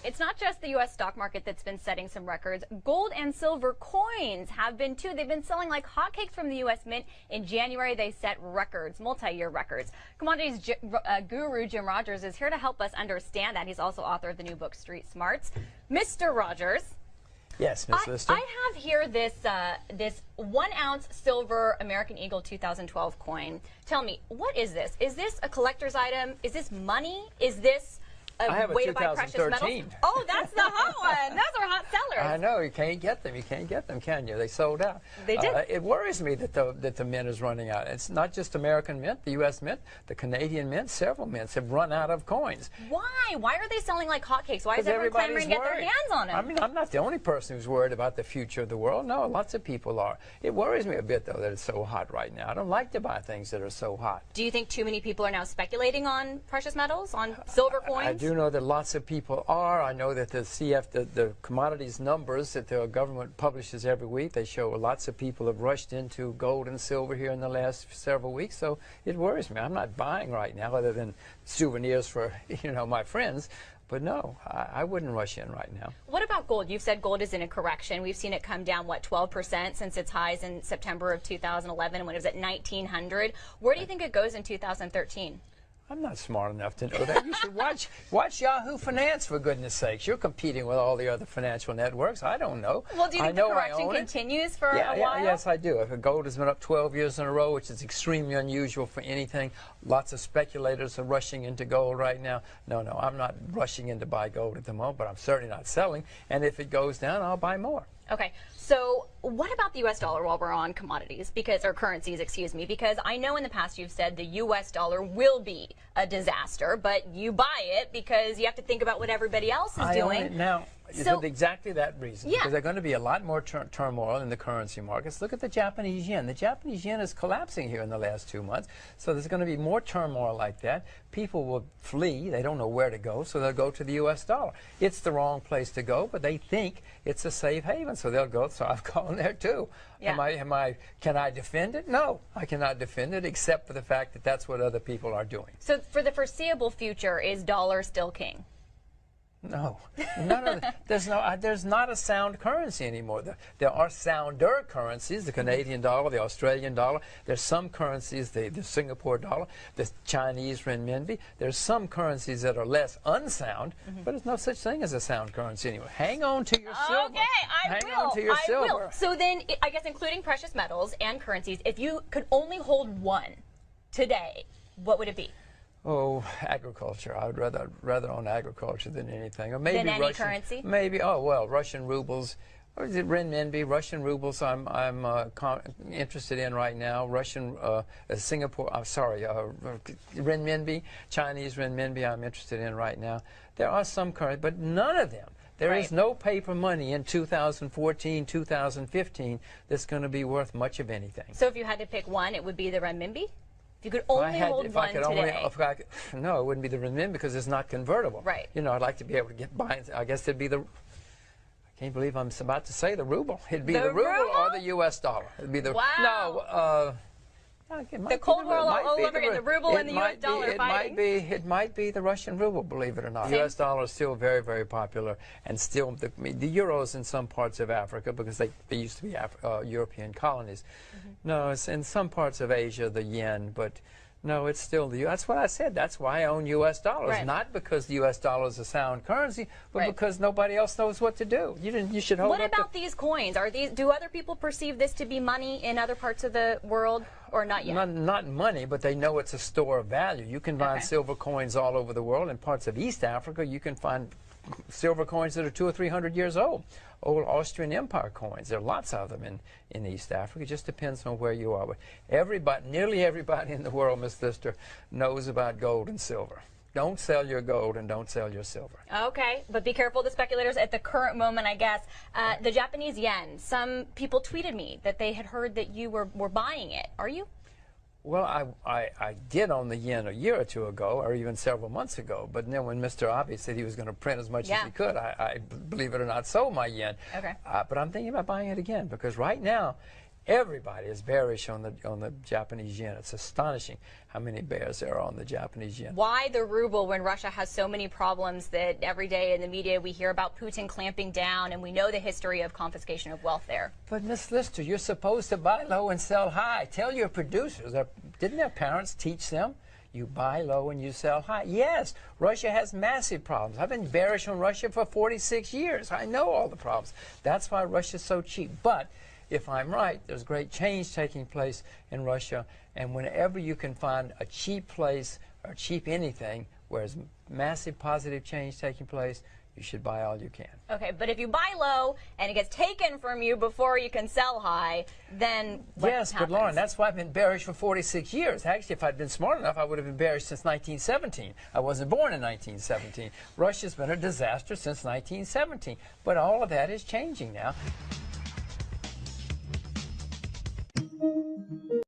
It's not just the U.S. stock market that's been setting some records. Gold and silver coins have been too. They've been selling like hotcakes from the U.S. Mint. In January, they set records, multi-year records. Commodities guru Jim Rogers is here to help us understand that. He's also author of the new book, Street Smarts. Mr. Rogers. Yes, Ms. Lister. I have here this 1 ounce silver American Eagle 2012 coin. Tell me, what is this? Is this a collector's item? Is this money? Is this a way to buy precious metals? Oh, that's the hot one. Those are hot sellers. I know. You can't get them. You can't get them, can you? They sold out. They did. It worries me that the mint is running out. It's not just American Mint, the U.S. Mint, the Canadian Mint. Several mints have run out of coins. Why? Why are they selling like hotcakes? Why is everyone clamoring to get their hands on them? I mean, I'm not the only person who's worried about the future of the world. No, lots of people are. It worries me a bit, though, that it's so hot right now. I don't like to buy things that are so hot. Do you think too many people are now speculating on precious metals, on silver coins? I do know that lots of people are. I know that the commodities numbers that the government publishes every week, they show lots of people have rushed into gold and silver here in the last several weeks, so it worries me. I'm not buying right now other than souvenirs for, my friends. But no, I wouldn't rush in right now. What about gold? You've said gold is in a correction. We've seen it come down, 12% since its highs in September of 2011 when it was at 1,900. Where do you think it goes in 2013? I'm not smart enough to know that. You should watch Yahoo Finance, for goodness sakes. You're competing with all the other financial networks. I don't know. Well, do you think the correction continues for a while? Yes, I do. If gold has been up 12 years in a row, which is extremely unusual for anything, lots of speculators are rushing into gold right now. No, I'm not rushing in to buy gold at the moment, but I'm certainly not selling. And if it goes down, I'll buy more. Okay, so what about the U.S. dollar while we're on commodities, or currencies, excuse me, because I know in the past you've said the U.S. dollar will be a disaster, but you buy it because you have to think about what everybody else is doing. Own it now. For exactly that reason. Yeah. Because there's going to be a lot more turmoil in the currency markets. Look at the Japanese yen. The Japanese yen is collapsing here in the last 2 months. So there's going to be more turmoil like that. People will flee. They don't know where to go, so they'll go to the U.S. dollar. It's the wrong place to go, but they think it's a safe haven, so they'll go. So I've gone there too. Yeah. Can I defend it? No, I cannot defend it, except for the fact that that's what other people are doing. So for the foreseeable future, is dollar still king? No, there's not a sound currency anymore. There are sounder currencies, the Canadian dollar, the Australian dollar. There's some currencies, the Singapore dollar, the Chinese renminbi. There's some currencies that are less unsound, but there's no such thing as a sound currency anymore. Hang on to your silver. Okay, I will. So then, I guess including precious metals and currencies, if you could only hold one today, what would it be? Oh, agriculture. I would rather own agriculture than anything. Or maybe than any currency? Maybe. Oh well, Russian rubles. Or is it renminbi? Russian rubles. I'm interested in right now. Russian Singapore. Renminbi. Chinese renminbi. I'm interested in right now. There are some currencies, but none of them. There is no paper money in 2014, 2015 that's going to be worth much of anything. So if you had to pick one, it would be the renminbi? You could only hold one today. No, it wouldn't be the renminbi because it's not convertible. Right. I'd like to be able to get by. I guess it'd be I can't believe I'm about to say the ruble. It'd be the ruble or the U.S. dollar. It'd be the. Wow. No. The Cold War all over again. The ruble and the U.S. dollar fighting. It might be the Russian ruble, believe it or not. The U.S. dollar is still very, very popular, and still the euros in some parts of Africa because they used to be European colonies. No, it's in some parts of Asia the yen, but no, it's still the. That's what I said. That's why I own U.S. dollars, not because the U.S. dollar is a sound currency, but because nobody else knows what to do. You should hold. What about these coins? Do other people perceive this to be money in other parts of the world, or not yet? Not money, but they know it's a store of value. You can find silver coins all over the world. In parts of East Africa, you can find silver coins that are 200 or 300 years old. Old Austrian Empire coins. There are lots of them in East Africa. It just depends on where you are. But nearly everybody in the world, Ms. Lister, knows about gold and silver. Don't sell your gold and don't sell your silver. Okay, but be careful of the speculators at the current moment, I guess. The Japanese yen, some people tweeted me that they had heard that you were buying it. Are you? Well, I did own the yen a year or two ago, or even several months ago. But then when Mr. Abe said he was going to print as much as he could, I believe it or not, sold my yen. Okay. But I'm thinking about buying it again because right now, Everybody is bearish on the Japanese yen. It's astonishing how many bears there are on the Japanese yen. Why the ruble when Russia has so many problems that every day in the media we hear about Putin clamping down, and we know the history of confiscation of wealth there? But Miss Lister, you're supposed to buy low and sell high. Tell your producers. Didn't their parents teach them? You buy low and you sell high. Yes, Russia has massive problems. I've been bearish on Russia for 46 years. I know all the problems. That's why Russia's so cheap. But if I'm right, there's great change taking place in Russia, and whenever you can find a cheap place or cheap anything where there's massive positive change taking place, you should buy all you can. Okay, but if you buy low and it gets taken from you before you can sell high, then what Yes, happens? but Lauren, that's why I've been bearish for 46 years. Actually, if I'd been smart enough, I would have been bearish since 1917. I wasn't born in 1917. Russia's been a disaster since 1917. But all of that is changing now.